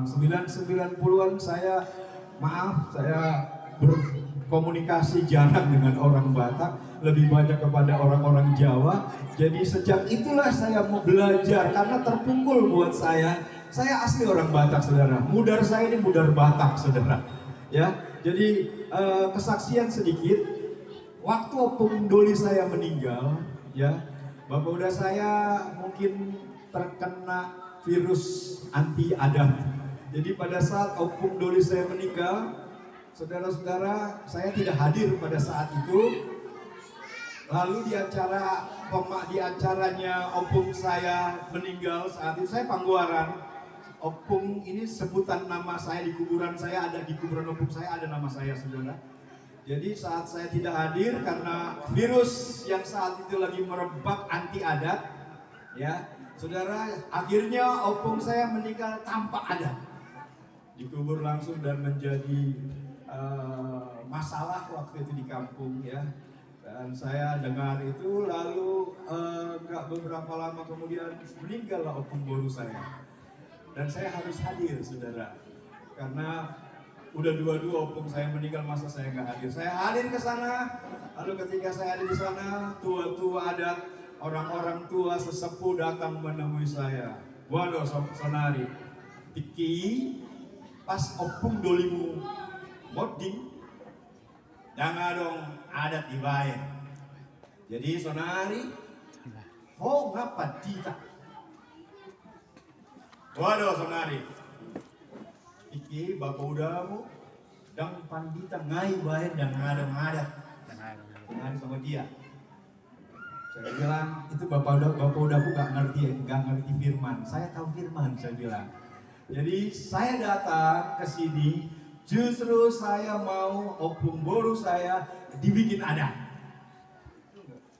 90-an saya berkomunikasi jarang dengan orang Batak, lebih banyak kepada orang-orang Jawa. Jadi sejak itulah saya mau belajar karena terpukul buat saya. Saya asli orang Batak, saudara. Mudar saya ini mudar Batak, saudara. Ya, jadi kesaksian sedikit. Waktu Opung Doli saya meninggal, ya, Bapak udah saya mungkin terkena virus anti adat. Jadi pada saat Opung Doli saya meninggal, saudara-saudara, saya tidak hadir pada saat itu. Lalu di acaranya Opung saya meninggal saat itu, saya Pangguaran. Opung ini sebutan nama saya di kuburan saya, ada di kuburan Opung saya ada nama saya, saudara. Jadi saat saya tidak hadir karena virus yang saat itu lagi merebak anti adat, ya, saudara, akhirnya Opung saya meninggal tanpa adat, dikubur langsung dan menjadi masalah waktu itu di kampung, ya. Dan saya dengar itu, lalu nggak beberapa lama kemudian meninggallah Opung Boru saya, dan saya harus hadir, saudara, karena udah dua-dua Opung saya meninggal, masa saya nggak hadir. Saya hadir ke sana, lalu ketika saya ada di sana, tua-tua adat, orang-orang tua sesepuh datang menemui saya. Waduh, Sonari, Tiki, pas Opung Dolimu moding, jangan dong adat dibayar. Jadi Sonari, oh ngapa tidak? Waduh Sonari, Iki bapak udamu dan pandita ngai bayar dan ngadat sama dia. Saya bilang itu bapak udaku nggak ngerti firman. Saya tahu firman, saya bilang. Jadi saya datang ke sini justru saya mau Opung Boru saya dibikin adat.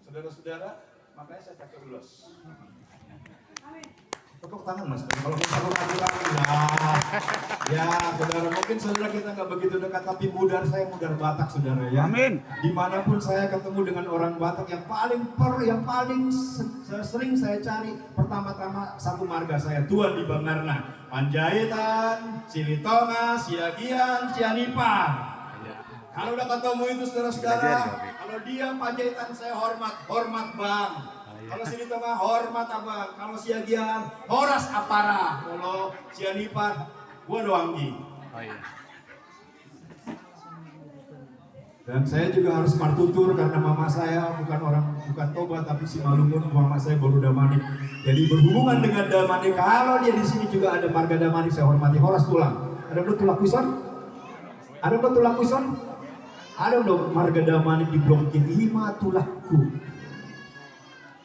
Saudara-saudara, makanya saya pakai ulos. Tepuk tangan mas, kalau kita ya saudara, mungkin saudara kita nggak begitu dekat, tapi mudar saya mudar Batak, saudara, ya. Amin. Dimanapun saya ketemu dengan orang Batak, yang paling sering saya cari pertama-tama satu marga saya, Tuan di Bangarna, Panjaitan, Silitonga, Siagian, Cianipan. Kalau udah ketemu itu saudara-saudara, kalau dia Panjaitan saya hormat bang. Kalau sini tengah hormat abang, kalau Siagian horas apara, kalau Cianipan gua doanggi. Oh iya. Dan saya juga harus martutur karena mama saya bukan Toba tapi si Malungun, mama saya baru Damanik. Jadi berhubungan dengan Damanik, kalau dia di sini juga ada marga Damanik, saya hormati. Horas tulang. Ada belum tulak kuison? Ada belum tulak kuison? Ada belum marga Damanik di Blok 5 tulakku.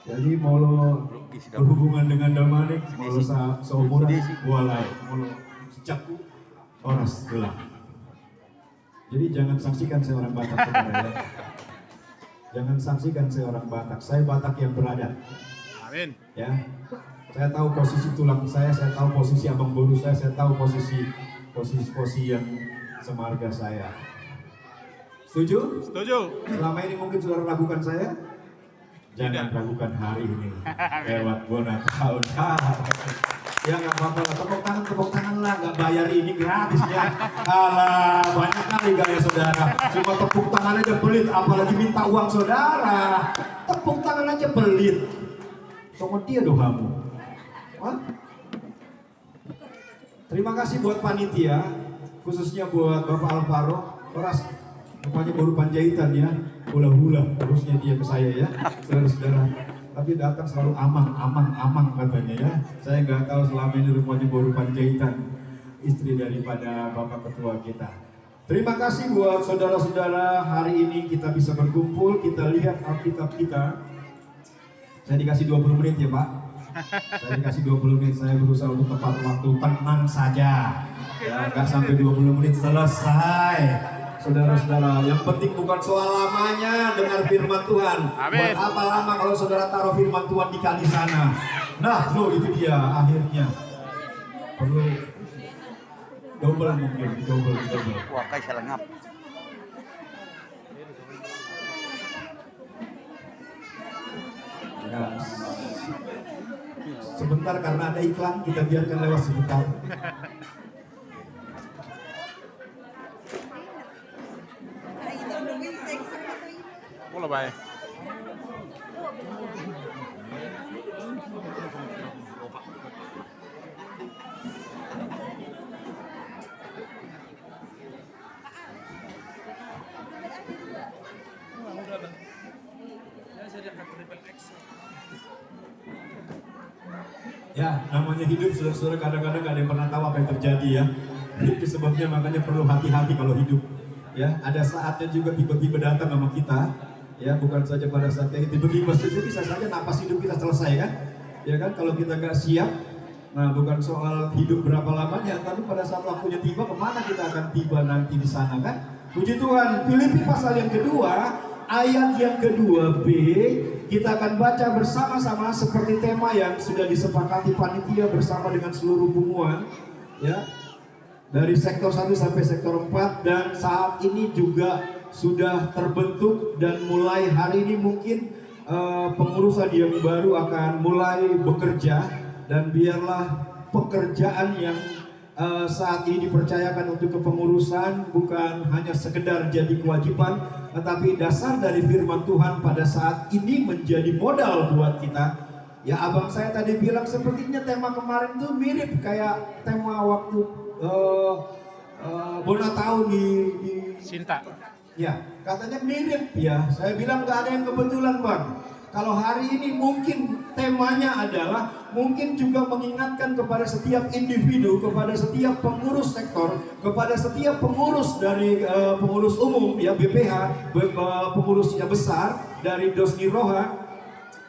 Jadi mau lo berhubungan dengan Damanik, mau lo seumuran, boleh, mau lo secaku, horas tulang. Jadi jangan saksikan saya orang Batak, saudara, ya. Jangan saksikan saya orang Batak. Saya Batak yang beradat. Amin. Ya, saya tahu posisi tulang saya tahu posisi abang boru saya tahu posisi yang semarga saya. Setuju? Setuju. Selama ini mungkin saudara ragukan saya. Jangan ragukan hari ini. Lewat bona tahun. Ya nggak apa-apa lah, tepuk tangan lah, nggak bayar ini gratis ya. Alah, banyak kali gaya saudara. Cuma tepuk tangan aja pelit, apalagi minta uang saudara. Tepuk tangan aja pelit. Sama dia doh kamu. Wah. Terima kasih buat panitia, khususnya buat Bapak Alvaro. Horas, rupanya baru Panjaitan ya. Hula-hula terusnya dia ke saya ya, saudara-saudara. Tapi datang selalu amang katanya ya. Saya nggak tahu selama ini rupanya baru Panjaitan, istri daripada Bapak Ketua kita. Terima kasih buat saudara-saudara, hari ini kita bisa berkumpul, kita lihat Alkitab kita. Saya dikasih 20 menit ya Pak. Saya dikasih 20 menit, saya berusaha untuk tepat waktu, tenang saja. Ya, nggak sampai 20 menit selesai. Saudara-saudara, yang penting bukan soal lamanya dengar firman Tuhan. Amin. Buat apa lama kalau saudara taruh firman Tuhan di kali sana. Nah, lo itu dia akhirnya. Perlu double mungkin, double. Wah, kayak salah ngap. Ya. Sebentar karena ada iklan, kita biarkan lewat sebentar. loh, Bay. Ya, namanya hidup, saudara-saudara, kadang-kadang gak ada yang pernah tahu apa yang terjadi ya. Itu sebabnya makanya perlu hati-hati kalau hidup. Ya, ada saatnya juga tiba-tiba datang sama kita. Ya, bukan saja pada saat yang tiba-tiba saja bisa saja napas hidup kita selesai kan. Ya kan, kalau kita gak siap, nah bukan soal hidup berapa lamanya, tapi pada saat waktunya tiba, kemana kita akan tiba nanti di sana kan. Puji Tuhan, Filipi pasal yang kedua, ayat yang kedua B, kita akan baca bersama-sama seperti tema yang sudah disepakati panitia bersama dengan seluruh pengumuman, ya, dari sektor 1 sampai sektor 4, dan saat ini juga sudah terbentuk dan mulai hari ini mungkin pengurusan yang baru akan mulai bekerja, dan biarlah pekerjaan yang saat ini dipercayakan untuk kepengurusan bukan hanya sekedar jadi kewajiban, tetapi dasar dari firman Tuhan pada saat ini menjadi modal buat kita. Ya, abang saya tadi bilang sepertinya tema kemarin tuh mirip kayak tema waktu Bona tahun di Sinta. Ya, katanya mirip ya. Saya bilang gak ada yang kebetulan, Bang. Kalau hari ini mungkin temanya adalah mungkin juga mengingatkan kepada setiap individu, kepada setiap pengurus sektor, kepada setiap pengurus dari pengurus umum ya BPH, pengurusnya besar dari Dosni Roha.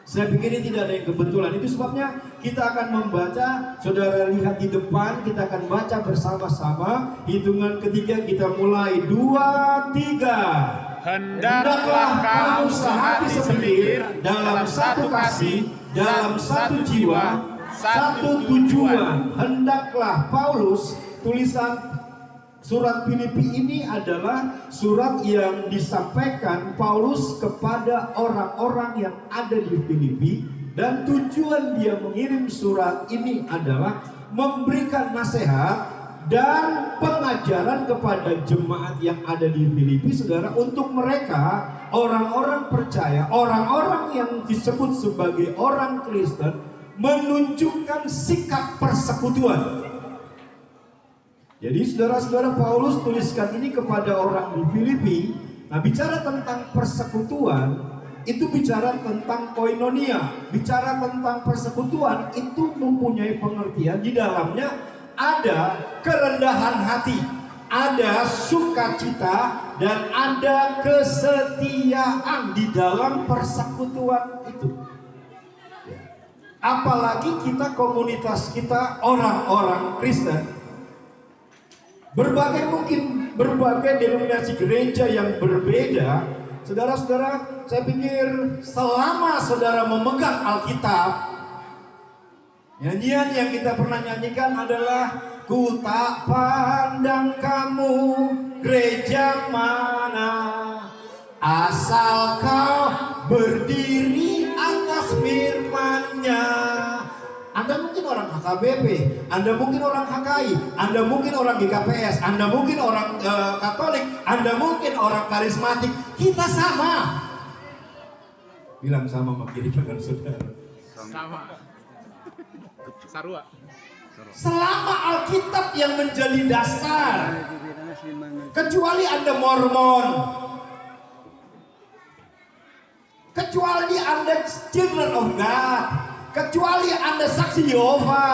Saya pikir ini tidak ada yang kebetulan. Itu sebabnya kita akan membaca, saudara lihat di depan, kita akan baca bersama-sama. Hitungan ketiga kita mulai, 2, 3. Hendaklah kamu sehati sepikir dalam satu kasih, dalam satu jiwa, satu tujuan. Hendaklah, Paulus, tulisan surat Filipi ini adalah surat yang disampaikan Paulus kepada orang-orang yang ada di Filipi, dan tujuan dia mengirim surat ini adalah memberikan nasihat dan pengajaran kepada jemaat yang ada di Filipi, saudara, untuk mereka orang-orang percaya, orang-orang yang disebut sebagai orang Kristen, menunjukkan sikap persekutuan. Jadi saudara-saudara, Paulus tuliskan ini kepada orang di Filipi. Nah, bicara tentang persekutuan itu bicara tentang koinonia, bicara tentang persekutuan itu mempunyai pengertian di dalamnya. Ada kerendahan hati, ada sukacita, dan ada kesetiaan di dalam persekutuan itu. Apalagi kita, komunitas kita orang-orang Kristen, berbagai denominasi gereja yang berbeda. Saudara-saudara, saya pikir selama saudara memegang Alkitab, nyanyian yang kita pernah nyanyikan adalah ku tak pandang kamu gereja mana, asal kau berdiri atas firman-Nya. Anda mungkin orang HKBP, Anda mungkin orang HKI, Anda mungkin orang GKPS, Anda mungkin orang Katolik, Anda mungkin orang karismatik. Kita sama. Bilang sama sama kiri kanan saudara. Sama. Sarua. Selama Alkitab yang menjadi dasar, kecuali Anda Mormon, kecuali Anda Children of God, kecuali Anda saksi Yehova,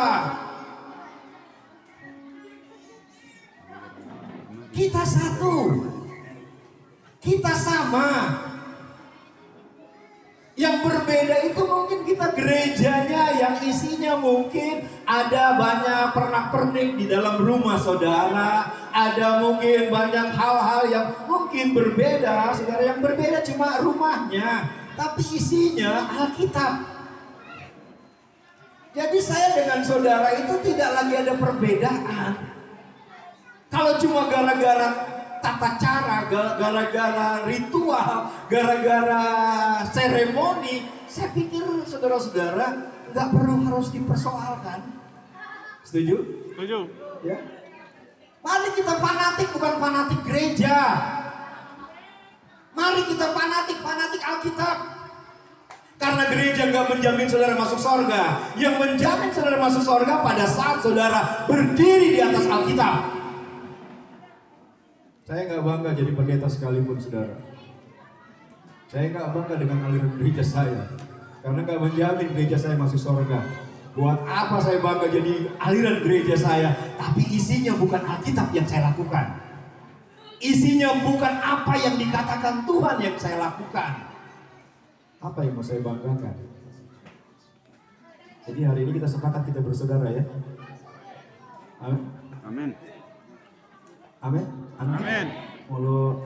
kita satu, kita sama. Yang berbeda itu mungkin kita gerejanya yang isinya mungkin ada banyak pernak-pernik di dalam rumah saudara, ada mungkin banyak hal-hal yang mungkin berbeda, saudara. Yang berbeda cuma rumahnya, tapi isinya Alkitab. Jadi saya dengan saudara itu tidak lagi ada perbedaan. Kalau cuma gara-gara tata cara, gara-gara ritual, gara-gara seremoni, saya pikir saudara-saudara nggak perlu harus dipersoalkan. Setuju? Setuju. Ya. Mari kita fanatik, bukan fanatik gereja. Mari kita fanatik Alkitab. Karena gereja nggak menjamin saudara masuk sorga. Yang menjamin saudara masuk sorga pada saat saudara berdiri di atas Alkitab. Saya nggak bangga jadi pendeta sekalipun saudara. Saya nggak bangga dengan aliran gereja saya. Karena nggak menjamin gereja saya masuk sorga. Buat apa saya bangga jadi aliran gereja saya? Tapi isinya bukan Alkitab yang saya lakukan. Isinya bukan apa yang dikatakan Tuhan yang saya lakukan. Apa yang mau saya banggakan? Jadi hari ini kita sepakat kita bersaudara ya. Amin. Amin. Amin. Amin. Mulu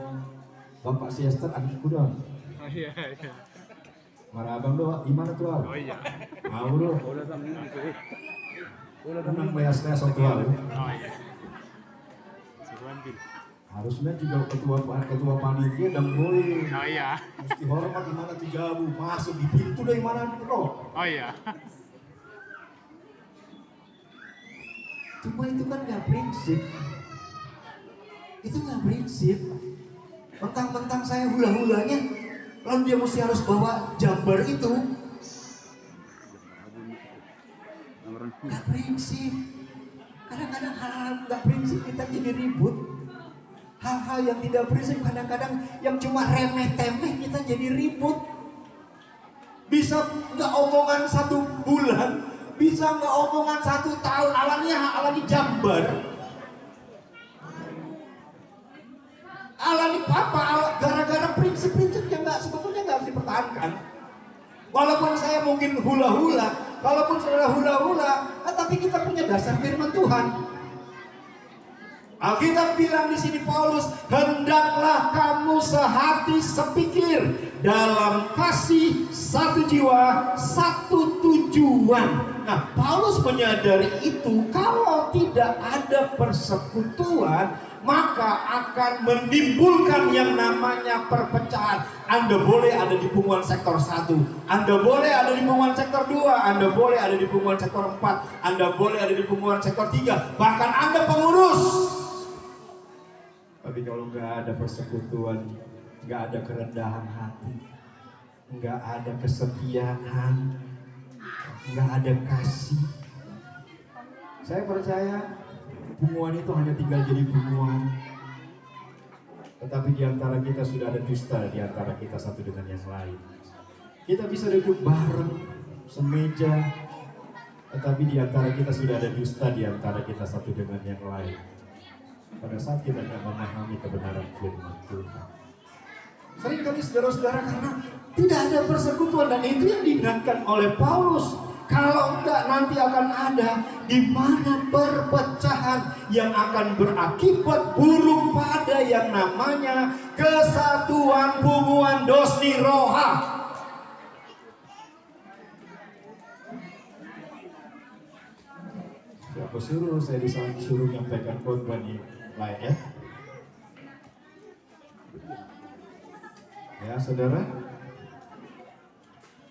Bapak Siester adikku dong. Oh iya. Marah abang doang, gimana tuh? Oh iya. Mau lu? Menang bayas-bayas soal tuh. Oh iya. Sebuah Harusnya juga ketua panitia dan boleh. Oh iya. Mesti hormat di mana tuh jabu masuk di pintu dari mana bro. Oh iya. Cuma itu kan nggak prinsip. Itu nggak prinsip. Mentang-mentang saya hula-hulanya, lalu dia mesti harus bawa jambar itu. Nggak prinsip. Kadang-kadang hal-hal nggak prinsip kita jadi ribut. Hal-hal yang tidak prinsip kadang-kadang yang cuma remeh-temeh kita jadi ribut. Bisa nggak omongan 1 bulan, bisa nggak omongan 1 tahun, alani jambar. Alani apa? Gara-gara prinsip-prinsip yang sebetulnya nggak harus dipertahankan. Walaupun saya mungkin hula-hula, walaupun saudara hula-hula, tapi kita punya dasar firman Tuhan. Alkitab bilang di sini Paulus, hendaklah kamu sehati sepikir dalam kasih, satu jiwa, satu tujuan. Nah, Paulus menyadari itu kalau tidak ada persekutuan, maka akan menimbulkan yang namanya perpecahan. Anda boleh ada di punggungan sektor 1, Anda boleh ada di punggungan sektor 2, Anda boleh ada di punggungan sektor 4, Anda boleh ada di punggungan sektor 3, bahkan Anda pengurus. Tapi kalau nggak ada persekutuan, nggak ada kerendahan hati, nggak ada kesetiaan, nggak ada kasih, saya percaya punggungan itu hanya tinggal jadi punggungan. Tetapi di antara kita sudah ada dusta di antara kita satu dengan yang lain. Kita bisa duduk bareng, semeja, tetapi di antara kita sudah ada dusta di antara kita satu dengan yang lain. Pada saat kita tidak memahami kebenaran firman Tuhan. Seringkali saudara-saudara karena tidak ada persekutuan, dan itu yang diingatkan oleh Paulus. Kalau enggak nanti akan ada di mana perpecahan yang akan berakibat buruk pada yang namanya kesatuan punggungan Dosni Roha. Siapa suruh saya disuruh menyampaikan khotbah di lain ya? Ya saudara,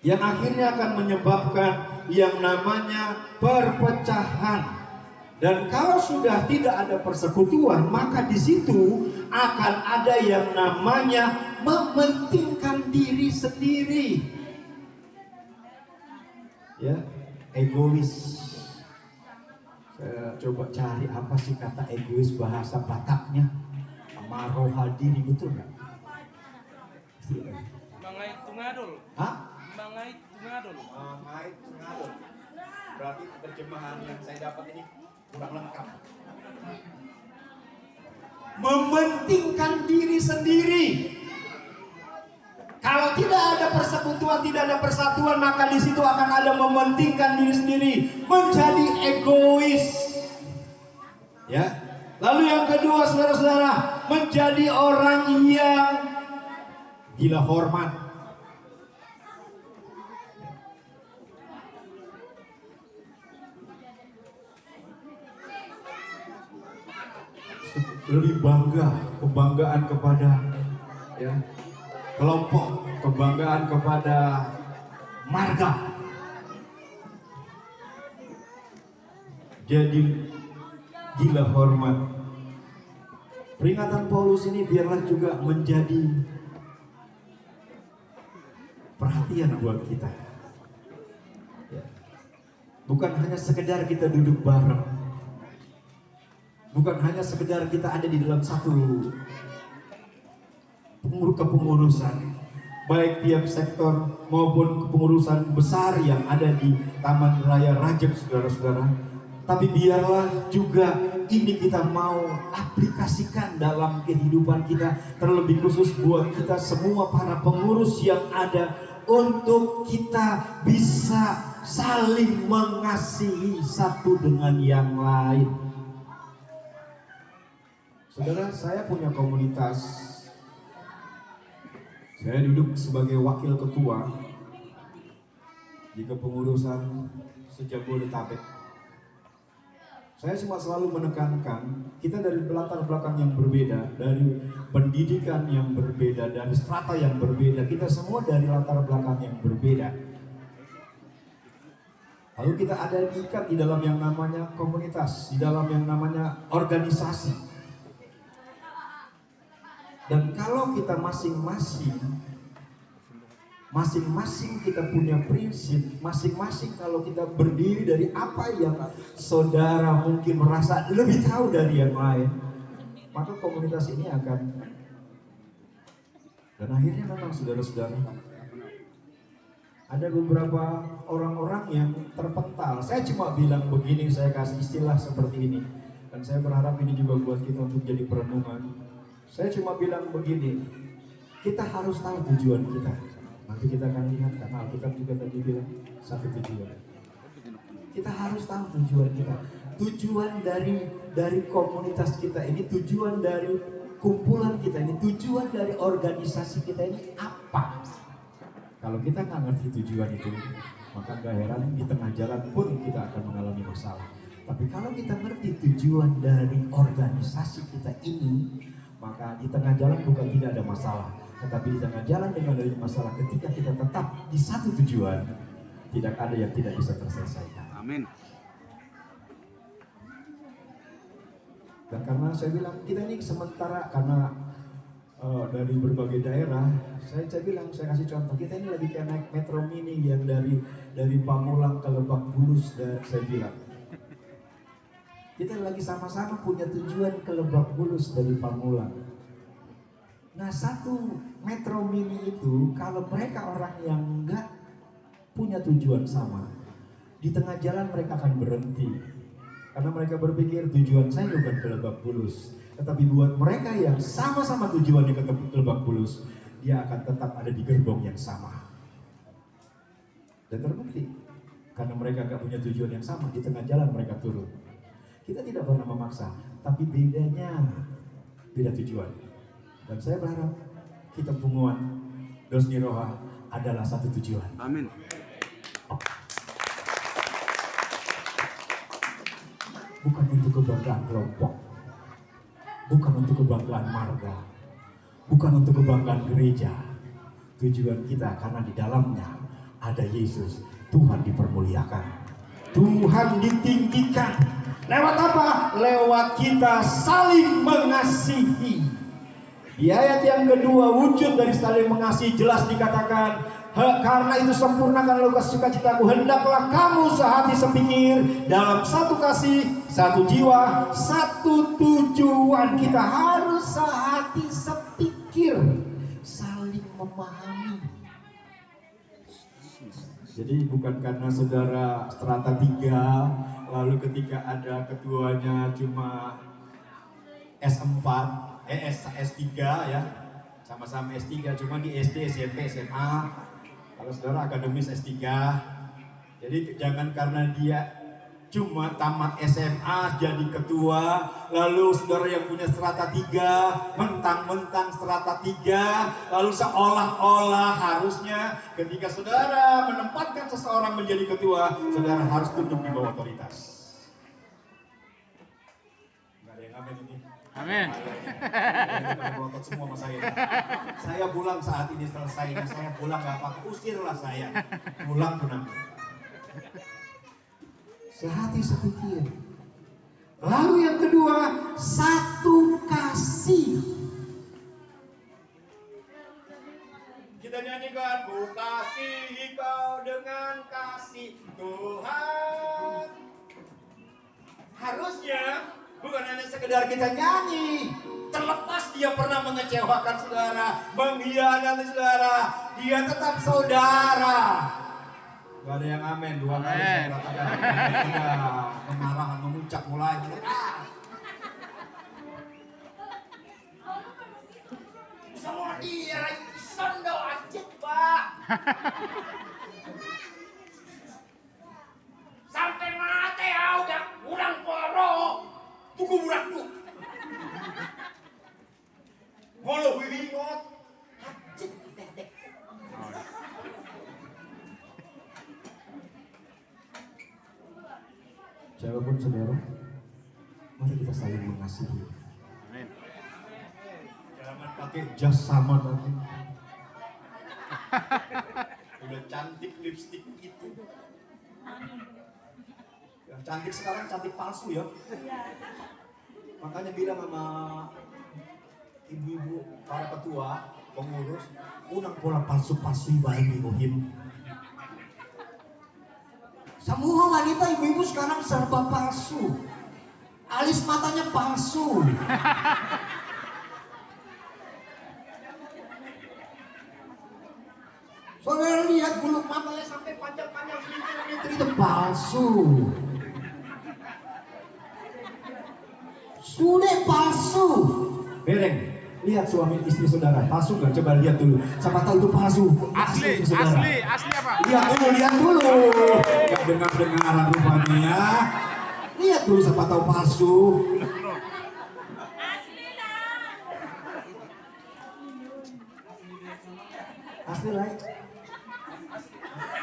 yang akhirnya akan menyebabkan yang namanya perpecahan. Dan kalau sudah tidak ada persekutuan, maka di situ akan ada yang namanya mementingkan diri sendiri. Ya, egois. Saya coba cari apa sih kata egois bahasa Bataknya. Maroha diri, betul nggak? Mangait tungadul. Hah? Mangait tungadul. Mangait tungadul. Berarti terjemahan yang saya dapat ini kurang lengkap. Mementingkan diri sendiri. Kalau tidak ada persekutuan, tidak ada persatuan, maka di situ akan ada mementingkan diri sendiri, menjadi egois. Ya. Lalu yang kedua, saudara-saudara, menjadi orang yang gila hormat. Lebih bangga, kebanggaan kepada ya kelompok, kebanggaan kepada marga. Jadi gila hormat. Peringatan Paulus ini biarlah juga menjadi perhatian buat kita. Ya. Bukan hanya sekedar kita duduk bareng. Bukan hanya sekedar kita ada di dalam satu kepengurusan, baik tiap sektor maupun kepengurusan besar yang ada di Taman Raya Rajek, saudara-saudara. Tapi biarlah juga ini kita mau aplikasikan dalam kehidupan kita, terlebih khusus buat kita semua para pengurus yang ada, untuk kita bisa saling mengasihi satu dengan yang lain. Saudara, saya punya komunitas. Saya duduk sebagai wakil ketua di kepengurusan se-Jabodetabek. Saya cuma selalu menekankan, kita dari latar belakang yang berbeda, dari pendidikan yang berbeda, dari strata yang berbeda, kita semua dari latar belakang yang berbeda. Lalu kita ada diikat di dalam yang namanya komunitas, di dalam yang namanya organisasi. Dan kalau kita masing-masing kita punya prinsip, masing-masing kalau kita berdiri dari apa yang saudara mungkin merasa lebih tahu dari yang lain, maka komunitas ini akan, dan akhirnya memang saudara-saudara, ada beberapa orang-orang yang terpental. Saya cuma bilang begini, saya kasih istilah seperti ini, dan saya berharap ini juga buat kita untuk jadi perenungan. Saya cuma bilang begini, kita harus tahu tujuan kita. Nanti kita akan lihat, karena Alkitab juga tadi bilang satu tujuan. Kita harus tahu tujuan kita. Tujuan dari komunitas kita ini, tujuan dari kumpulan kita ini, tujuan dari organisasi kita ini apa? Kalau kita nggak ngerti tujuan itu, maka gak heran di tengah jalan pun kita akan mengalami masalah. Tapi kalau kita ngerti tujuan dari organisasi kita ini, maka di tengah jalan bukan tidak ada masalah, tetapi di tengah jalan dengan adanya masalah, ketika kita tetap di satu tujuan, tidak ada yang tidak bisa terselesaikan. Amin. Dan karena saya bilang kita ini sementara, karena dari berbagai daerah, saya bilang, saya kasih contoh, kita ini lagi kayak naik metro mini yang dari Pamulang ke Lebak Bulus, dan saya bilang kita lagi sama-sama punya tujuan ke Lebak Bulus dari Pamulang. Nah, satu metro mini itu, kalau mereka orang yang enggak punya tujuan sama, di tengah jalan mereka akan berhenti. Karena mereka berpikir tujuan saya bukan ke Lebak Bulus. Tetapi buat mereka yang sama-sama tujuannya ke Lebak Bulus, dia akan tetap ada di gerbong yang sama. Dan terbukti, karena mereka enggak punya tujuan yang sama, di tengah jalan mereka turun. Kita tidak pernah memaksa, tapi bedanya beda tujuan. Dan saya berharap kita Punguan Dosni Roha adalah satu tujuan. Amin. Bukan untuk kebanggaan kelompok, bukan untuk kebanggaan marga, bukan untuk kebanggaan gereja. Tujuan kita karena di dalamnya ada Yesus, Tuhan dipermuliakan, Tuhan ditinggikan. Lewat apa? Lewat kita saling mengasihi. Di ayat yang kedua, wujud dari saling mengasihi jelas dikatakan, karena itu sempurnakan lukas sukacitaku, hendaklah kamu sehati sepikir, dalam satu kasih, satu jiwa, satu tujuan. Kita harus sehati sepikir, saling memahami. Jadi bukan karena saudara strata 3, lalu ketika ada ketuanya cuma S4, S3 ya, sama-sama S3, cuma di SD, SMP, SMA. Kalau saudara akademis S3, jadi jangan karena dia cuma tamat SMA jadi ketua, lalu saudara yang punya strata 3 mentang-mentang strata 3, lalu seolah-olah harusnya ketika saudara menempatkan seseorang menjadi ketua, saudara harus tunduk di bawah otoritas. Nggak ada yang amin ini. Amin. Ngotot semua sama saya. Saya pulang saat ini selesainya, saya pulang nggak apa-apa, usirlah saya. Pulang tenang. Sehati sepikir. Lalu yang kedua, satu kasih. Kita nyanyikan, ku kasih Harusnya bukan hanya sekedar kita nyanyi. Terlepas dia pernah mengecewakan saudara, mengkhianati saudara, dia tetap saudara. Gak ada yang amin, 2 kali saya katakan. Kemarahan memuncak mulai. Semua dia sondo aja, Pak. Sampai mati udah urang poro. Tuku burak tuh. Holo wiwingot. Hajit tetek. Siapapun saudara, mari kita saling mengasihi. Amin. Jangan pakai jas sama nanti. Udah cantik lipstik itu. Yang cantik sekarang cantik palsu ya. Makanya bilang sama ibu-ibu para ketua, pengurus, unang pola palsu-palsu bayi bohim. Semua wanita ibu-ibu sekarang serba palsu. Alis matanya palsu. Saudara lihat bulu matanya sampai panjang-panjang meter itu palsu. Sudah palsu. Bereng, lihat suami istri saudara palsu nggak? Coba lihat dulu. Siapa tahu itu palsu. Asli apa? Lihat dulu. Gak dengar-dengaran rupanya ya. Lihat dulu siapa tahu palsu. Asli lah.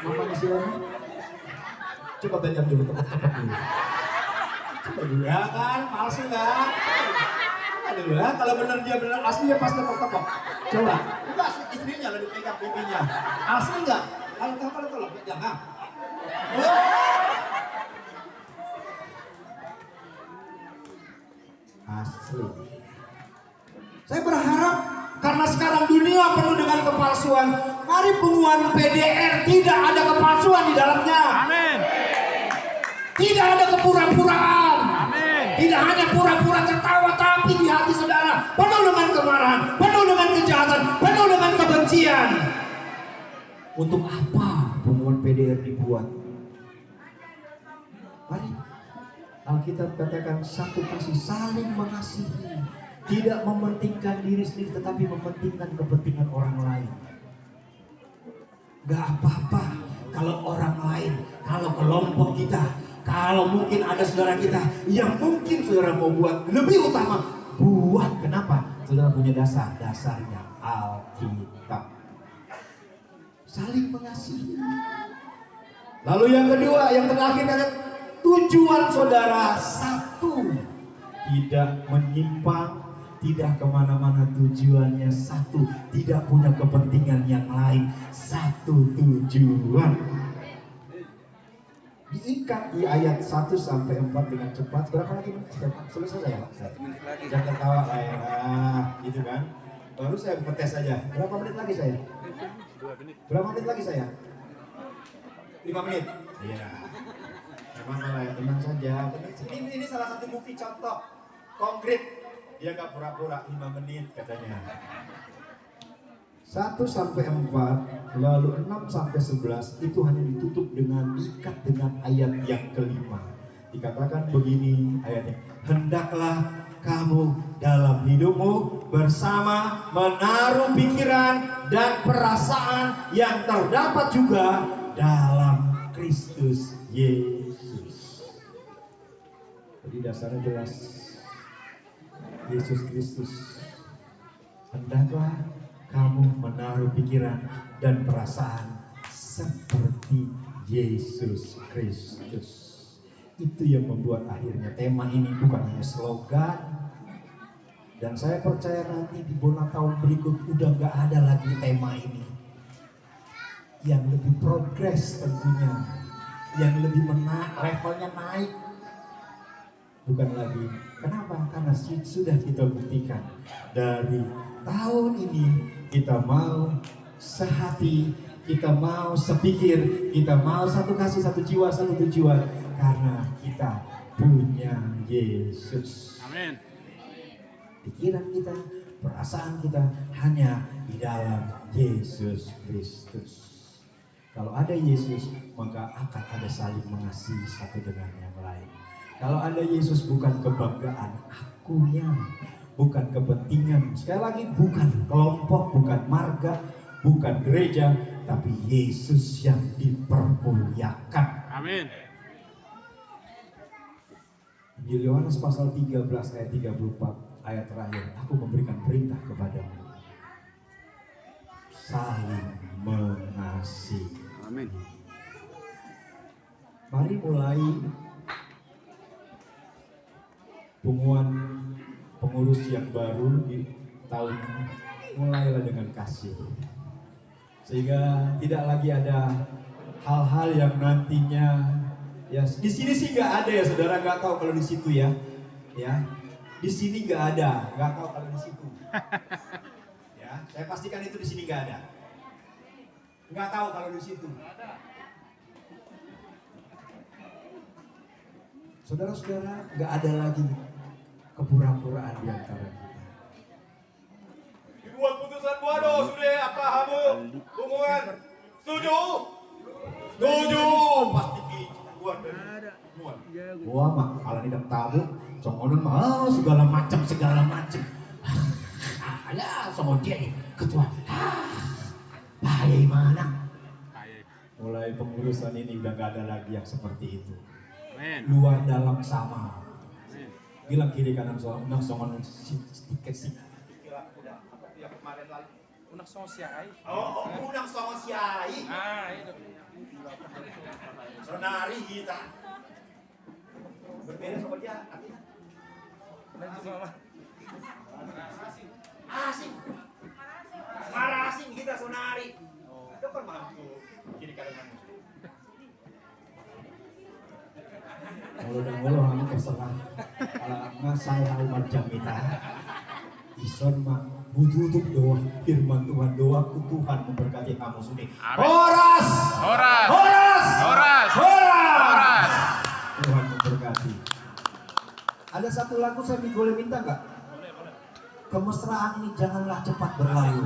Mamanya siapa? Coba tajam dulu, tepuk-tepuk dulu. Coba dulu ya kan, palsu kan? Coba dulu ya, kalau benar dia benar asli ya pasti tepuk-tepuk. Coba, itu asli istrinya lalu pegang pipinya. Asli enggak? Kalau tolong pegang ha. Asli. Saya berharap karena sekarang dunia penuh dengan kepalsuan, mari pengumuman PDR tidak ada kepalsuan di dalamnya. Amin. Tidak ada kepura-puraan. Amin. Tidak hanya pura-pura tertawa, tapi di hati saudara penuh dengan kemarahan, penuh dengan kejahatan, penuh dengan kebencian. Untuk apa pengumuman PDR dibuat? Mari Alkitab katakan satu kasih, saling mengasihi. Tidak mementingkan diri sendiri tetapi mementingkan kepentingan orang lain. Gak apa-apa kalau orang lain, kalau kelompok kita, kalau mungkin ada saudara kita yang mungkin saudara mau buat lebih utama, buat. Kenapa? Saudara punya dasarnya Alkitab. Saling mengasihi. Lalu yang kedua, yang terakhir adalah tujuan saudara satu, tidak menyimpang, tidak kemana-mana, tujuannya satu, tidak punya kepentingan yang lain, satu tujuan. Diikat di ayat 1 sampai 4 dengan cepat. Berapa lagi menit? Selesai saya. Jangan tertawa saya. Gitu kan. Baru saya ngetes saja. Berapa menit lagi saya? 2 menit. Berapa menit lagi saya? 5 menit. Iya. Memang lah ya, tenang saja. Ini salah satu bukti contoh konkret. Dia nggak pura-pura 5 menit katanya. 1 sampai 4, lalu 6 sampai 11 itu hanya ditutup dengan diikat dengan ayat yang kelima. Dikatakan begini ayatnya, hendaklah kamu dalam hidupmu bersama menaruh pikiran dan perasaan yang terdapat juga dalam Kristus Yesus. Jadi dasarnya jelas. Yesus Kristus. Hendaklah kamu menaruh pikiran dan perasaan seperti Yesus Kristus. Itu yang membuat akhirnya tema ini bukan hanya slogan. Dan saya percaya nanti di Bona tahun berikut udah gak ada lagi tema ini. Yang lebih progres tentunya. Yang lebih levelnya naik. Bukan lagi. Kenapa? Karena sudah kita buktikan dari tahun ini kita mau sehati, kita mau sepikir, kita mau satu kasih, satu jiwa, satu tujuan. Karena kita punya Yesus. Amin. Pikiran kita, perasaan kita hanya di dalam Yesus Kristus. Kalau ada Yesus, maka akan ada saling mengasihi satu dengan yang lain. Kalau ada Yesus, bukan kebanggaan akunya, bukan kepentingan, sekali lagi bukan kelompok, bukan marga, bukan gereja, tapi Yesus yang dipermuliakan. Amin. Injil Yohanes pasal 13 ayat 34 ayat terakhir, aku memberikan perintah kepadamu, saling mengasihi. Amin. Mari mulai pengurus yang baru di tahun ini, mulailah dengan kasih. Sehingga tidak lagi ada hal-hal yang nantinya ya di sini sih nggak ada ya saudara, nggak tahu kalau di situ ya, di sini nggak ada, nggak tahu kalau di situ. Ya, saya pastikan itu di sini nggak ada, nggak tahu kalau di situ. Saudara-saudara, nggak ada lagi kepura-puraan di antara kita. Dibuat putusan bodoh sudah apa hamu hubungan setuju? Setuju pasti buat gua mah kalau tidak tahu songonon mah segala macam ada sama dia nih ketua bagaimana mulai pengurusan ini udah gak ada lagi yang seperti itu. Amin. Luar dalam sama. Amin. Bilang kiri kanan songonon tiket sih. Unak sosial. Unang songon siai. Itu. Sonari kita. Berbeda sama dia artinya. Nanti mama. Asing. Marah asing kita sonari. Itu kan mampu. Kiri kanan. Kalau udah ngoloh ini terserah. Kalau nggak saya Umar Jamita. Ison mah butuh doa firman Tuhan, doaku Tuhan memberkati kamu sini. Horas. Tuhan memberkati. Ada satu lagu saya boleh minta nggak? Kemesraan ini janganlah cepat berlalu.